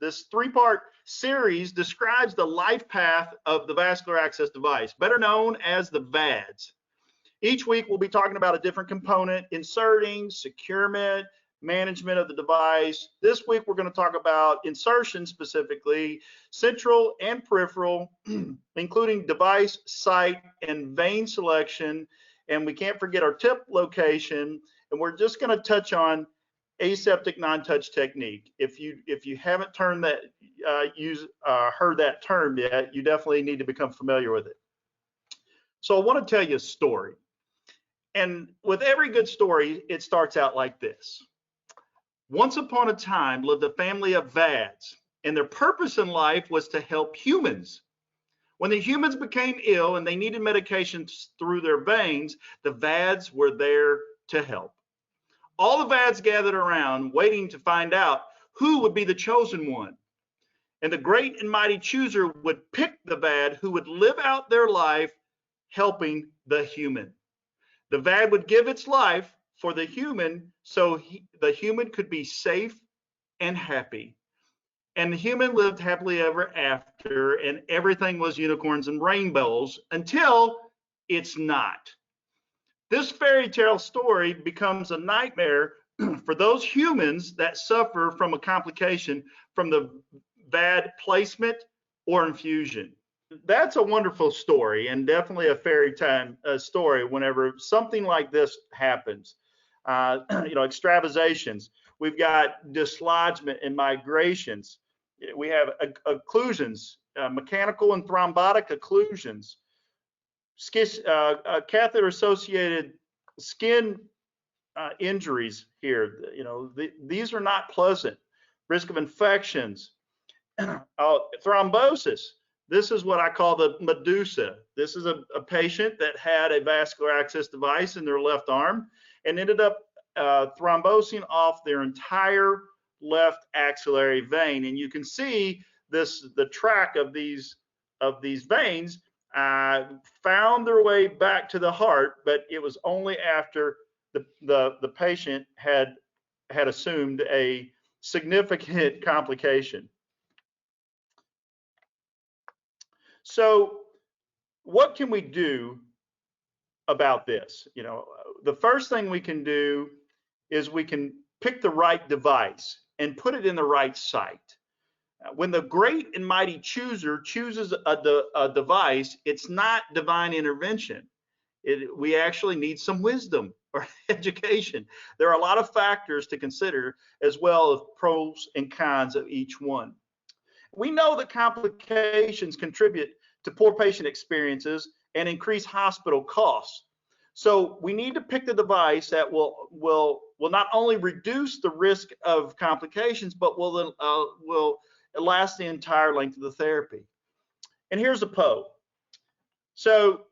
This three-part series describes the life path of the vascular access device, better known as the VADs. Each week, we'll be talking about a different component: inserting, securement, management of the device. This week, we're going to talk about insertion specifically, central and peripheral, including device, site, and vein selection. And we can't forget our tip location. And we're just going to touch on aseptic non-touch technique. If you haven't heard that term yet, you definitely need to become familiar with it. So I want to tell you a story. And with every good story, it starts out like this. Once upon a time lived a family of VADs, and their purpose in life was to help humans. When the humans became ill and they needed medications through their veins, the VADs were there to help. All the VADs gathered around, waiting to find out who would be the chosen one. And the great and mighty chooser would pick the VAD who would live out their life helping the human. The VAD would give its life for the human so the human could be safe and happy. And the human lived happily ever after, and everything was unicorns and rainbows until it's not. This fairy tale story becomes a nightmare for those humans that suffer from a complication from the VAD placement or infusion. That's a wonderful story, and definitely a fairy tale story whenever something like this happens. Extravasations. We've got dislodgement and migrations. We have occlusions, mechanical and thrombotic occlusions, catheter-associated skin injuries here. These are not pleasant. Risk of infections, thrombosis. This is what I call the medusa. This is a patient that had a vascular access device in their left arm and ended up thrombosing off their entire left axillary vein. And you can see the track of these veins found their way back to the heart, but it was only after the patient had assumed a significant complication. So what can we do about this? The first thing we can do is we can pick the right device and put it in the right site. When the great and mighty chooser chooses a device, it's not divine intervention. We actually need some wisdom or education. There are a lot of factors to consider, as well as pros and cons of each one. We know that complications contribute to poor patient experiences and increase hospital costs. So we need to pick the device that will not only reduce the risk of complications, but will last the entire length of the therapy. And here's a poll. So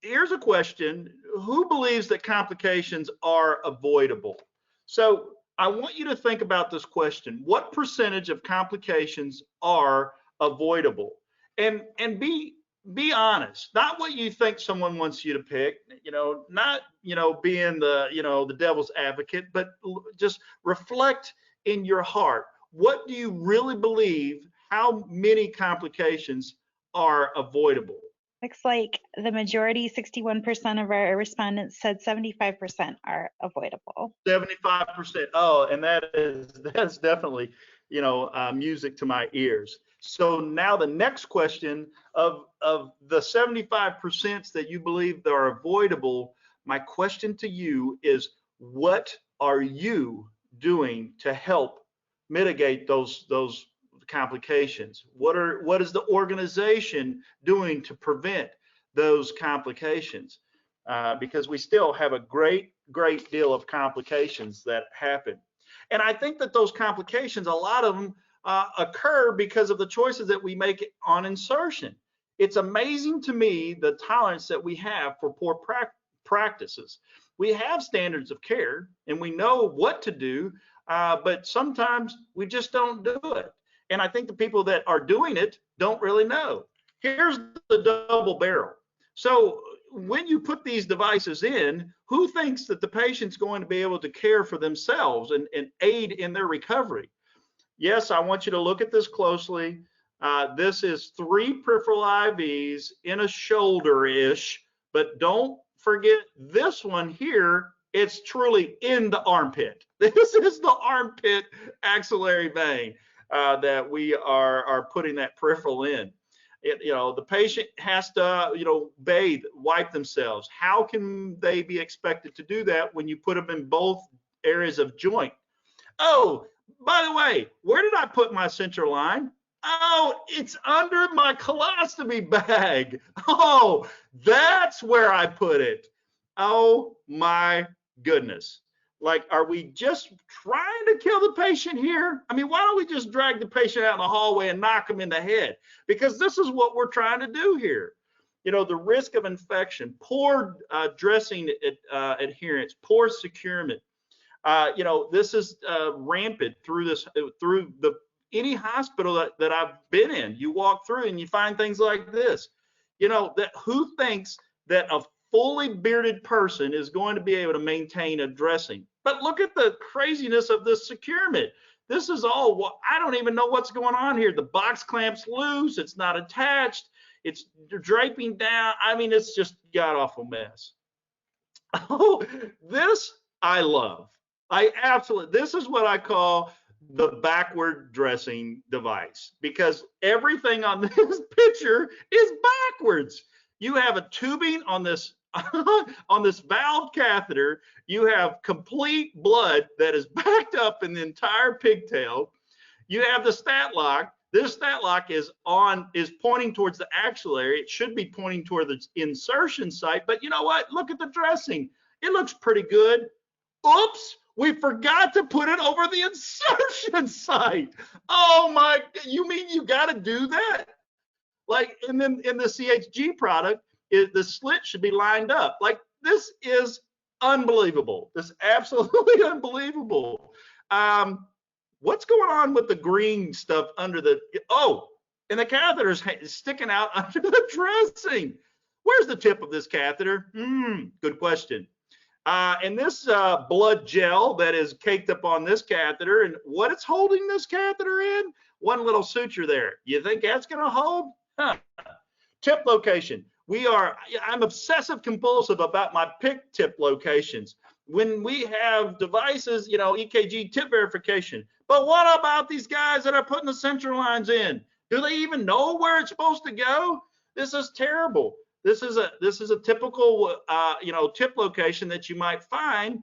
here's a question: who believes that complications are avoidable? So I want you to think about this question: what percentage of complications are avoidable? And be honest, not what you think someone wants you to pick, not being the devil's advocate, but just reflect in your heart. What do you really believe? How many complications are avoidable? Looks like the majority, 61% of our respondents said 75% are avoidable. 75%. Oh, and that's definitely, music to my ears. So now the next question, of the 75% that you believe that are avoidable, my question to you is, what are you doing to help mitigate those complications? What is the organization doing to prevent those complications? Because we still have a great deal of complications that happen. And I think that those complications, a lot of them occur because of the choices that we make on insertion. It's amazing to me the tolerance that we have for poor practices. We have standards of care and we know what to do, but sometimes we just don't do it. And I think the people that are doing it don't really know. Here's the double barrel. So when you put these devices in, who thinks that the patient's going to be able to care for themselves and aid in their recovery? Yes, I want you to look at this closely. This is 3 peripheral IVs in a shoulder-ish, but don't forget this one here, it's truly in the armpit. This is the armpit axillary vein that we are putting that peripheral in. The patient has to, bathe, wipe themselves. How can they be expected to do that when you put them in both areas of joint? Oh, by the way, where did I put my central line? Oh, it's under my colostomy bag. Oh, that's where I put it. Oh my goodness. Like, are we just trying to kill the patient here? I mean, why don't we just drag the patient out in the hallway and knock him in the head? Because this is what we're trying to do here. The risk of infection, poor dressing adherence, poor securement. This is rampant through any hospital that I've been in. You walk through and you find things like this. That who thinks that a fully bearded person is going to be able to maintain a dressing? But look at the craziness of this securement. This is all, I don't even know what's going on here. The box clamp's loose. It's not attached. It's draping down. I mean, it's just god awful mess. Oh, this I love. This is what I call the backward dressing device, because everything on this picture is backwards. You have a tubing on this on this valve catheter. You have complete blood that is backed up in the entire pigtail. You have the stat lock. This stat lock is pointing towards the axillary. It should be pointing toward the insertion site, but you know what? Look at the dressing. It looks pretty good. Oops, we forgot to put it over the insertion site. Oh my, you mean you got to do that? Like, and then in the CHG product, the slit should be lined up. Like, this is unbelievable. This is absolutely unbelievable. What's going on with the green stuff under the, and the catheter is sticking out under the dressing. Where's the tip of this catheter? Good question. And this blood gel that is caked up on this catheter, and what it's holding this catheter in, one little suture there. You think that's going to hold? Huh. Tip location. I'm obsessive compulsive about my PIC tip locations. When we have devices, EKG tip verification. But what about these guys that are putting the central lines in? Do they even know where it's supposed to go? This is terrible. This is a typical tip location that you might find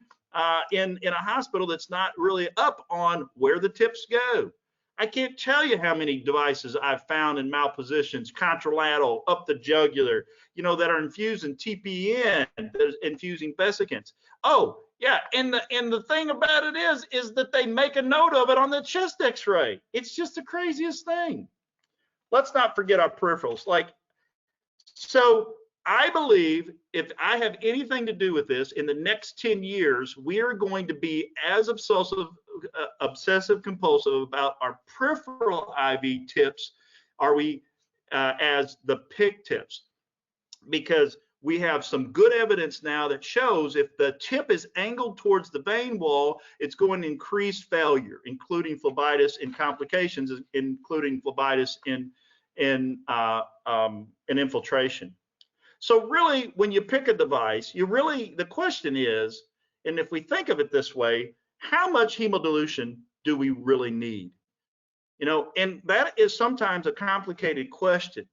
in a hospital that's not really up on where the tips go. I can't tell you how many devices I've found in malpositions, contralateral, up the jugular, that are infusing TPN, that is infusing vesicants. Oh, yeah, and the thing about it is that they make a note of it on the chest X-ray. It's just the craziest thing. Let's not forget our peripherals. So I believe if I have anything to do with this, in the next 10 years, we are going to be as obsessive compulsive about our peripheral IV tips as the PIC tips, because we have some good evidence now that shows if the tip is angled towards the vein wall, it's going to increase failure, including phlebitis and complications, including phlebitis in infiltration. So really, when you pick a device, the question is, and if we think of it this way, how much hemodilution do we really need? And that is sometimes a complicated question,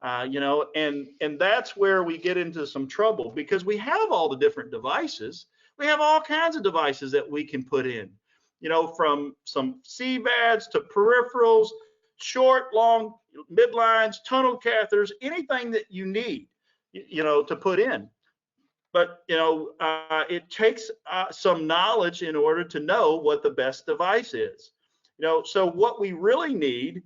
and that's where we get into some trouble, because we have all the different devices. We have all kinds of devices that we can put in, from some CVADs to peripherals, short, long, midlines, tunnel catheters, anything that you need, to put in. But, it takes some knowledge in order to know what the best device is. So what we really need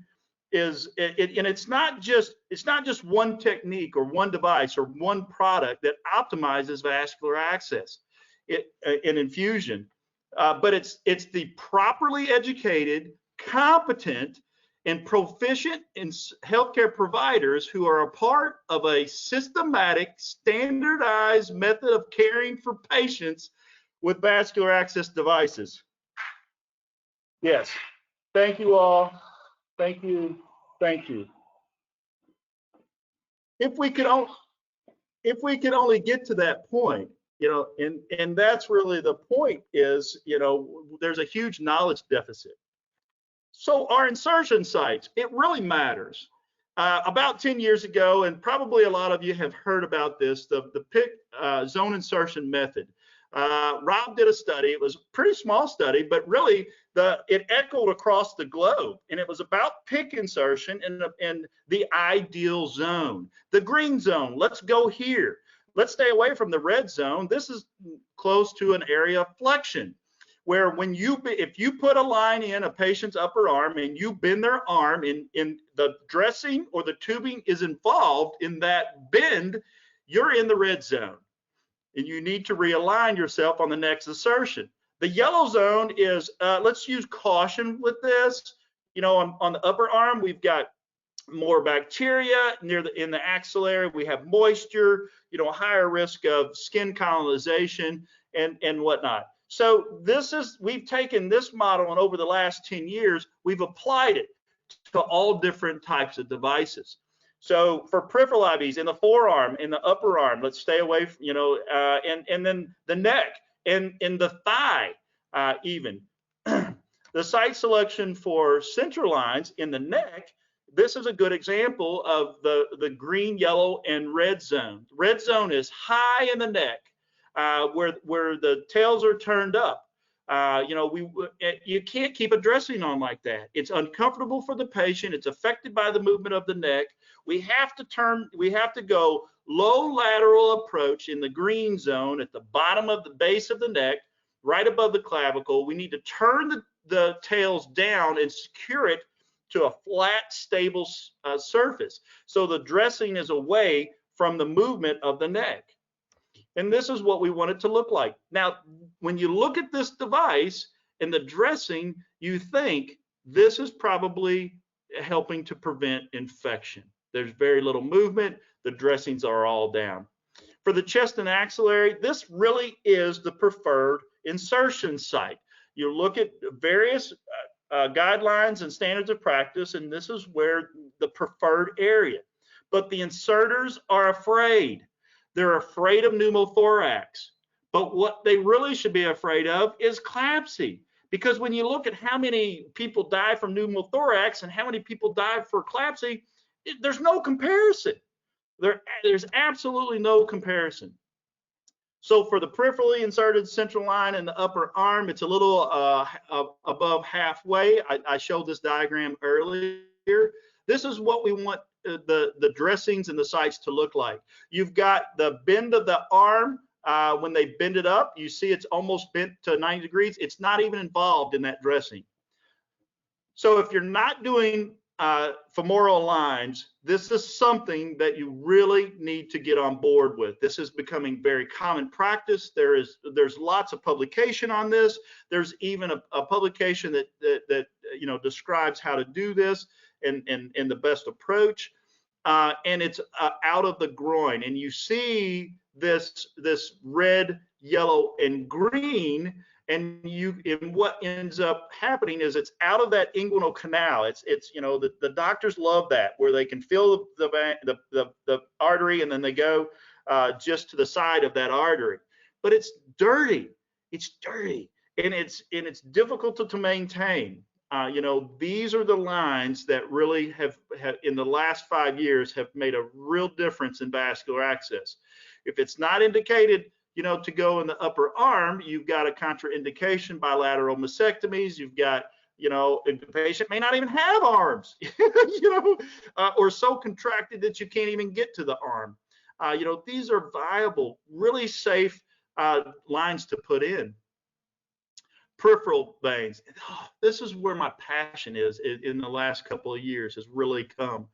is, and it's not just one technique or one device or one product that optimizes vascular access in infusion, but it's the properly educated, competent, and proficient in healthcare providers who are a part of a systematic, standardized method of caring for patients with vascular access devices. Yes. Thank you all. Thank you. Thank you. If we could only get to that point, you know, and that's really the point is, you know, there's a huge knowledge deficit. So our insertion sites, it really matters. About 10 years ago, and probably a lot of you have heard about this, the PIC zone insertion method. Rob did a study. It was a pretty small study, but really it echoed across the globe, and it was about PIC insertion in the ideal zone, the green zone. Let's go here. Let's stay away from the red zone. This is close to an area of flexion, where when if you put a line in a patient's upper arm and you bend their arm in the dressing or the tubing is involved in that bend, you're in the red zone and you need to realign yourself on the next insertion. The yellow zone is, let's use caution with this. You know, on the upper arm, we've got more bacteria in the axillary. We have moisture, you know, higher risk of skin colonization and whatnot. So we've taken this model, and over the last 10 years, we've applied it to all different types of devices. So for peripheral IVs in the forearm, in the upper arm, let's stay away from, you know, and then the neck and in the thigh even. The site selection for central lines in the neck, this is a good example of the green, yellow, and red zone. Red zone is high in the neck, where the tails are turned up. You know, you can't keep a dressing on like that. It's uncomfortable for the patient. It's affected by the movement of the neck. We have to go low lateral approach in the green zone at the bottom of the base of the neck, right above the clavicle. We need to turn the tails down and secure it to a flat, stable surface. So the dressing is away from the movement of the neck. And this is what we want it to look like. Now, when you look at this device and the dressing, you think this is probably helping to prevent infection. There's very little movement. The dressings are all down. For the chest and axillary, this really is the preferred insertion site. You look at various guidelines and standards of practice, and this is where the preferred area. But the inserters are afraid. They're afraid of pneumothorax. But what they really should be afraid of is CLABSI. Because when you look at how many people die from pneumothorax and how many people die for CLABSI, there's no comparison. There's absolutely no comparison. So for the peripherally inserted central line in the upper arm, it's a little above halfway. I showed this diagram earlier. This is what we want the dressings and the sites to look like. You've got the bend of the arm. When they bend it up, you see it's almost bent to 90 degrees. It's not even involved in that dressing. So if you're not doing femoral lines, this is something that you really need to get on board with. This is becoming very common practice. There's lots of publication on this. There's even a publication that you know describes how to do this and the best approach. And it's out of the groin, and you see this red, yellow, and green. And what ends up happening is it's out of that inguinal canal. It's you know the doctors love that, where they can feel the artery and then they go just to the side of that artery. But it's dirty. It's dirty, and it's difficult to maintain. You know, these are the lines that really have in the last 5 years have made a real difference in vascular access. If it's not indicated, you know, to go in the upper arm, you've got a contraindication, bilateral mastectomies. You've got, you know, the patient may not even have arms, you know, or so contracted that you can't even get to the arm. You know, these are viable, really safe lines to put in. Peripheral veins. Oh, this is where my passion is in the last couple of years has really come.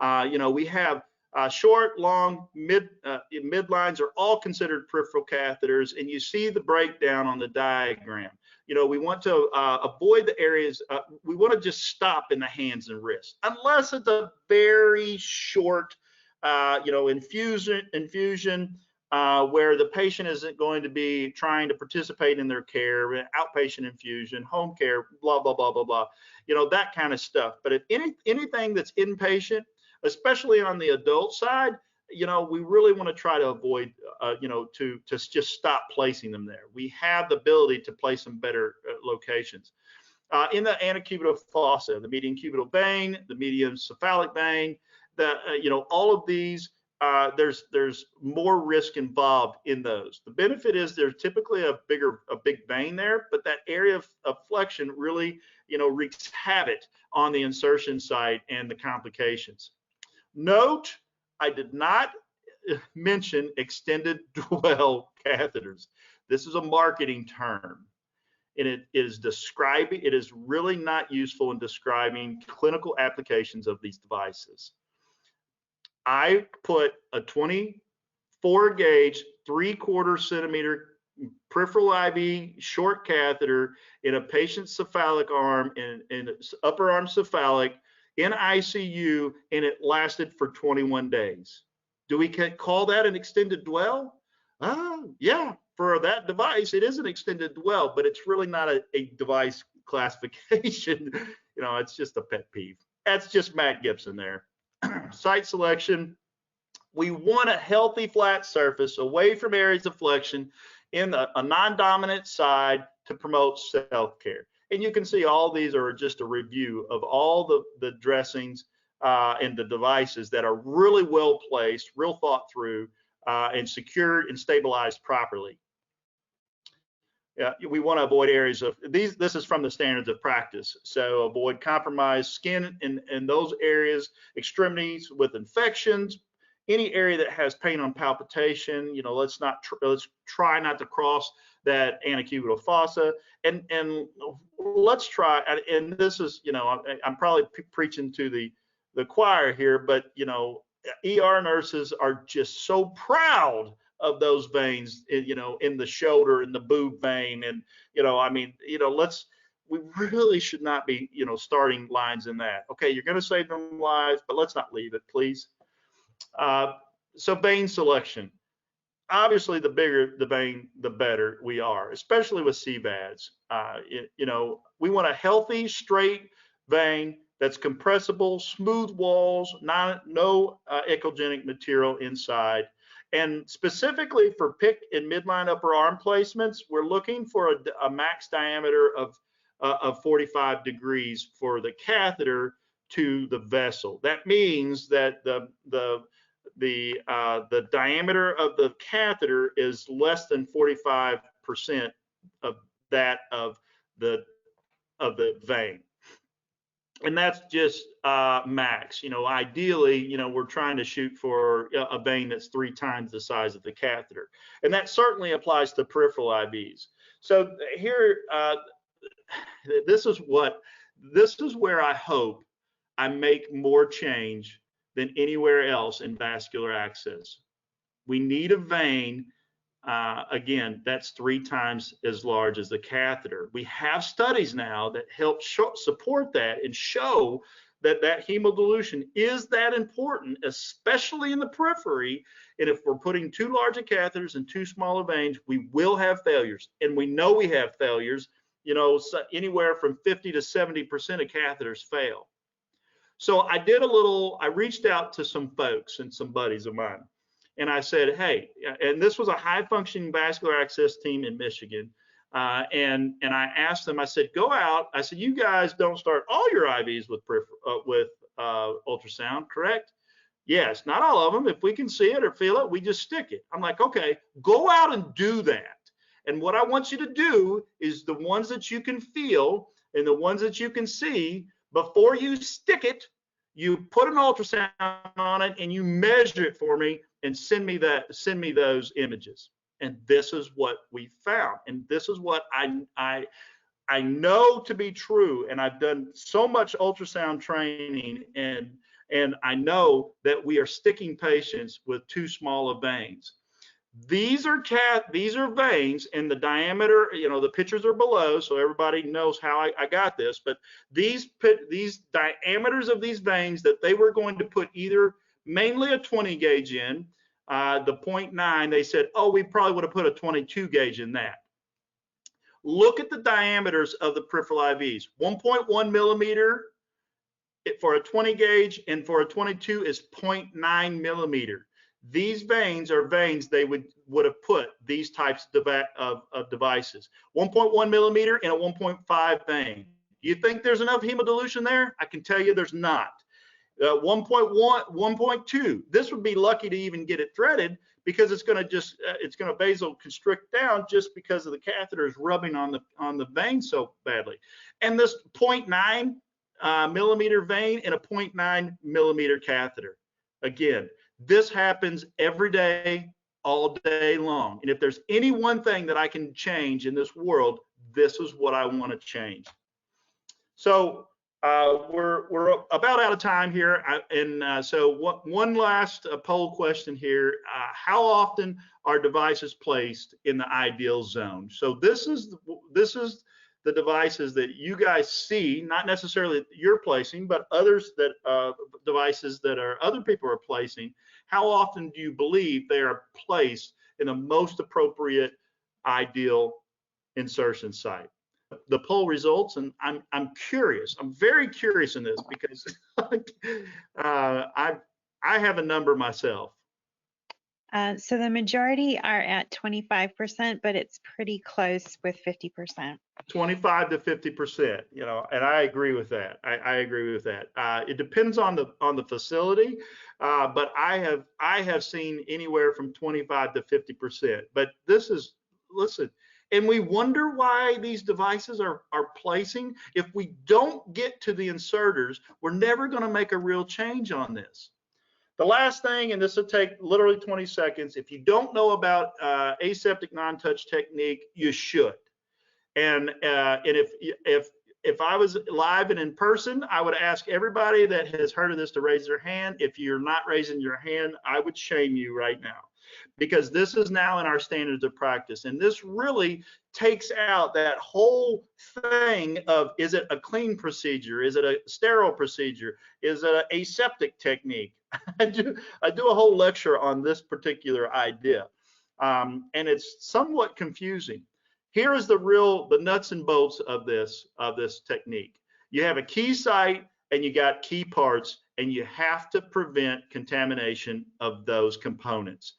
You know, we have short, long, midlines are all considered peripheral catheters, and you see the breakdown on the diagram. You know, we want to avoid the areas, we want to just stop in the hands and wrists, unless it's a very short, you know, infusion, where the patient isn't going to be trying to participate in their care, outpatient infusion, home care, blah, blah, blah, blah, blah, that kind of stuff. But if anything that's inpatient, especially on the adult side, we really want to try to avoid, to just stop placing them there. We have the ability to place them better locations. In the antecubital fossa, the median cubital vein, the median cephalic vein, all of these, there's more risk involved in those. The benefit is there's typically a big vein there, but that area of flexion really, wreaks havoc on the insertion site and the complications. Note, I did not mention extended dwell catheters. This is a marketing term, and it is really not useful in describing clinical applications of these devices. I put a 24 gauge, 3/4 centimeter peripheral IV short catheter in a patient's cephalic arm, in upper arm cephalic, in ICU, and it lasted for 21 days. Do we call that an extended dwell? Yeah, for that device, it is an extended dwell, but it's really not a device classification. It's just a pet peeve. That's just Matt Gibson there. Site selection. We want a healthy flat surface away from areas of flexion in a non-dominant side to promote self-care. And you can see all these are just a review of all the dressings and the devices that are really well placed, real thought through, and secured and stabilized properly. We want to avoid areas of these. This is from the standards of practice. So avoid compromised skin in those areas, extremities with infections, any area that has pain on palpitation. Let's try not to cross that antecubital fossa, and let's try. And this is, I'm probably preaching to the choir here, but ER nurses are just so proud of those veins, in the shoulder and the boob vein, and we really should not be, starting lines in that. Okay, you're going to save them lives, but let's not leave it, please. So vein selection. Obviously, the bigger the vein, the better we are, especially with CVADs. We want a healthy, straight vein that's compressible, smooth walls, no echogenic material inside. And specifically for PIC and midline upper arm placements, we're looking for a max diameter of 45 degrees for the catheter to the vessel. That means that the diameter of the catheter is less than 45% of that of the vein. And that's just max. Ideally, we're trying to shoot for a vein that's 3 times the size of the catheter, and that certainly applies to peripheral IVs. So here, this is where I hope I make more change than anywhere else in vascular access. We need a vein, again, that's 3 times as large as the catheter. We have studies now that help support that and show that hemodilution is that important, especially in the periphery. And if we're putting too large of catheters and too small of veins, we will have failures. And we know we have failures, so anywhere from 50 to 70% of catheters fail. So I reached out to some folks and some buddies of mine, and I said, hey, and this was a high functioning vascular access team in Michigan. And I asked them, I said, go out. I said, you guys don't start all your IVs with ultrasound, correct? Yes, not all of them. If we can see it or feel it, we just stick it. I'm like, okay, go out and do that. And what I want you to do is the ones that you can feel and the ones that you can see, before you stick it, you put an ultrasound on it and you measure it for me and send me those images. And this is what we found. And this is what I know to be true. And I've done so much ultrasound training, and I know that we are sticking patients with too small of veins. These are veins, and the diameter, the pictures are below, so everybody knows how I got this. But these diameters of these veins that they were going to put either mainly a 20 gauge in, the 0.9, they said, oh, we probably would have put a 22 gauge in that. Look at the diameters of the peripheral IVs. 1.1 millimeter for a 20 gauge, and for a 22 is 0.9 millimeter. These veins are veins they would have put these types of devices. 1.1 millimeter in a 1.5 vein. You think there's enough hemodilution there? I can tell you there's not. 1.1, 1.2. This would be lucky to even get it threaded, because it's going to vasoconstrict down just because of the catheter is rubbing on the vein so badly. And this 0.9 millimeter vein in a 0.9 millimeter catheter. Again, this happens every day, all day long. And if there's any one thing that I can change in this world, this is what I want to change. So we're about out of time here, so one last poll question here: how often are devices placed in the ideal zone? So this is the devices that you guys see, not necessarily that you're placing, but others that devices that other people are placing. How often do you believe they are placed in the most appropriate ideal insertion site? The poll results, and I'm curious. I'm very curious in this, because I have a number myself. So the majority are at 25%, but it's pretty close with 50%. 25 to 50%, and I agree with that. I agree with that. It depends on the facility, but I have seen anywhere from 25 to 50%. But this is, listen, and we wonder why these devices are placing. If we don't get to the inserters, we're never going to make a real change on this. The last thing, and this will take literally 20 seconds, if you don't know about aseptic non-touch technique, you should. And if I was live and in person, I would ask everybody that has heard of this to raise their hand. If you're not raising your hand, I would shame you right now, because this is now in our standards of practice. And this really takes out that whole thing of, is it a clean procedure? Is it a sterile procedure? Is it an aseptic technique? I do a whole lecture on this particular idea. And it's somewhat confusing. Here is the nuts and bolts of this technique. You have a key site and you got key parts, and you have to prevent contamination of those components.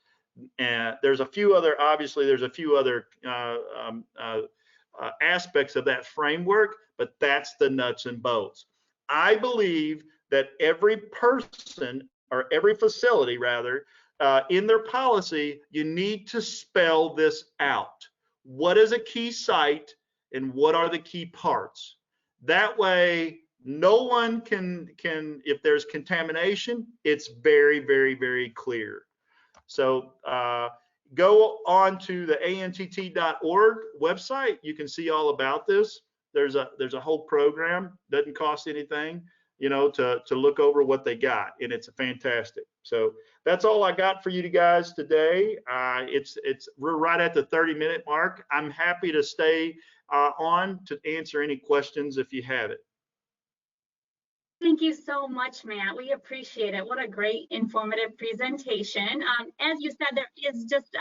And there's a few other aspects of that framework, but that's the nuts and bolts. I believe that every person, or every facility rather, in their policy, you need to spell this out. What is a key site and what are the key parts? That way, no one can, if there's contamination, it's very, very, very clear. So go on to the antt.org website. You can see all about this. There's a whole program, doesn't cost anything, to look over what they got, and it's fantastic. So that's all I got for you guys today. We're right at the 30-minute mark. I'm happy to stay on to answer any questions if you have it. Thank you so much, Matt. We appreciate it. What a great informative presentation. As you said, there is just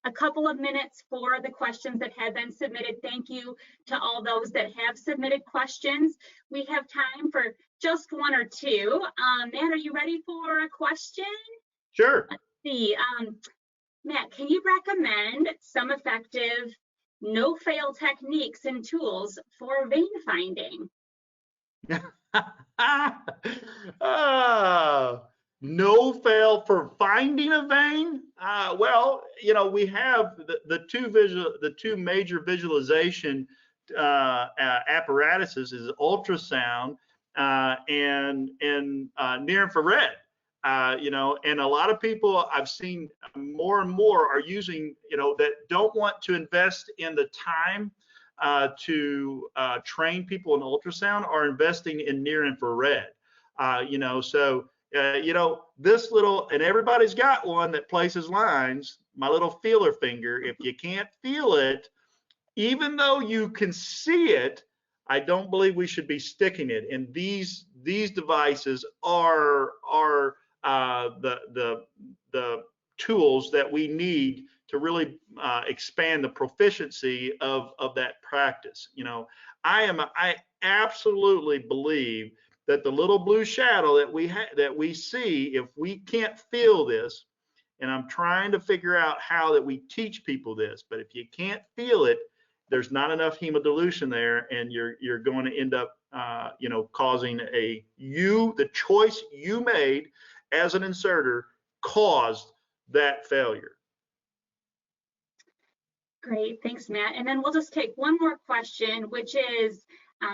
a couple of minutes for the questions that have been submitted. Thank you to all those that have submitted questions. We have time for just one or two. Matt, are you ready for a question? Sure. Let's see. Matt, can you recommend some effective no-fail techniques and tools for vein finding? No fail for finding a vein. Well, we have the two major visualization apparatuses is ultrasound and near infrared. And a lot of people I've seen more and more are using, that don't want to invest in the time to train people in ultrasound, are investing in near infrared. This little, and everybody's got one that places lines, my little feeler finger. If you can't feel it, even though you can see it, I don't believe we should be sticking it. And these devices are the tools that we need to really expand the proficiency of that practice. You know, I absolutely believe that the little blue shadow that we see, if we can't feel this, and I'm trying to figure out how that we teach people this, but if you can't feel it, there's not enough hemodilution there, and you're going to end up you know, causing the choice you made as an inserter caused that failure. Great, thanks, Matt. And then we'll just take one more question, which is,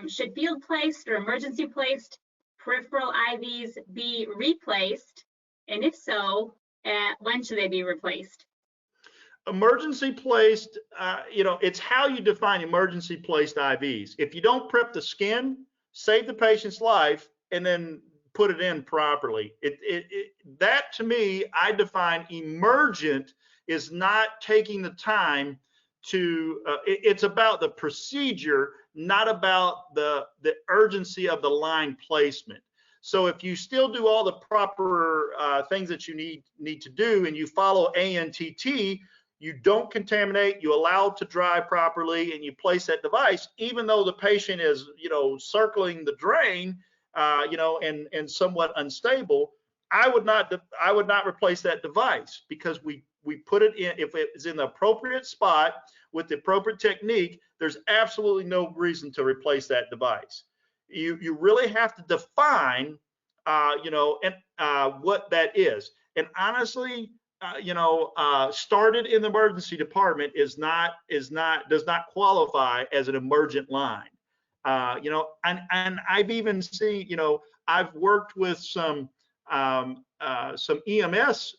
should field placed or emergency placed peripheral IVs be replaced? And if so, when should they be replaced? Emergency placed, you know, it's how you define emergency placed IVs. If you don't prep the skin, save the patient's life, and then put it in properly. That to me, I define emergent is not taking the time to, it's about the procedure, not about the urgency of the line placement. So if you still do all the proper things that you need to do, and you follow ANTT, you don't contaminate, you allow it to dry properly, and you place that device, even though the patient is, you know, circling the drain, you know, and somewhat unstable, I would not replace that device, because we put it in, if it's in the appropriate spot with the appropriate technique, there's absolutely no reason to replace that device. You really have to define, you know, and what that is. And honestly, you know, started in the emergency department does not qualify as an emergent line. You know, and I've even seen, you know, I've worked with some EMS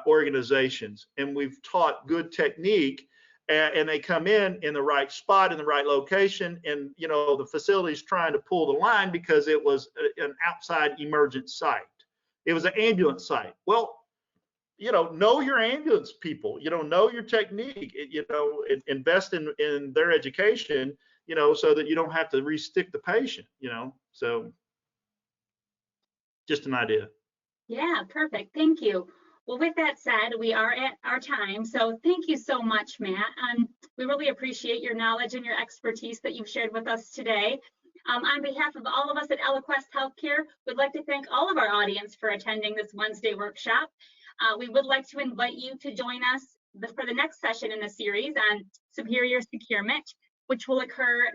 organizations, and we've taught good technique, and they come in the right spot, in the right location, and, you know, the facility's trying to pull the line because it was an outside emergent site. It was an ambulance site. Well, you know your ambulance people, you know your technique, you know, invest in their education, you know, so that you don't have to re-stick the patient, you know. So just an idea. Yeah, perfect. Thank you. Well, with that said, we are at our time. So thank you so much, Matt. We really appreciate your knowledge and your expertise that you've shared with us today. On behalf of all of us at Eloquest Healthcare, we'd like to thank all of our audience for attending this Wednesday workshop. We would like to invite you to join us for the next session in the series on superior securement, which will occur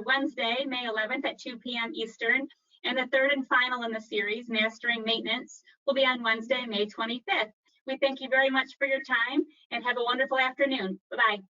Wednesday, May 11th at 2 p.m. Eastern. And the third and final in the series, Mastering Maintenance, will be on Wednesday, May 25th. We thank you very much for your time, and have a wonderful afternoon. Bye-bye.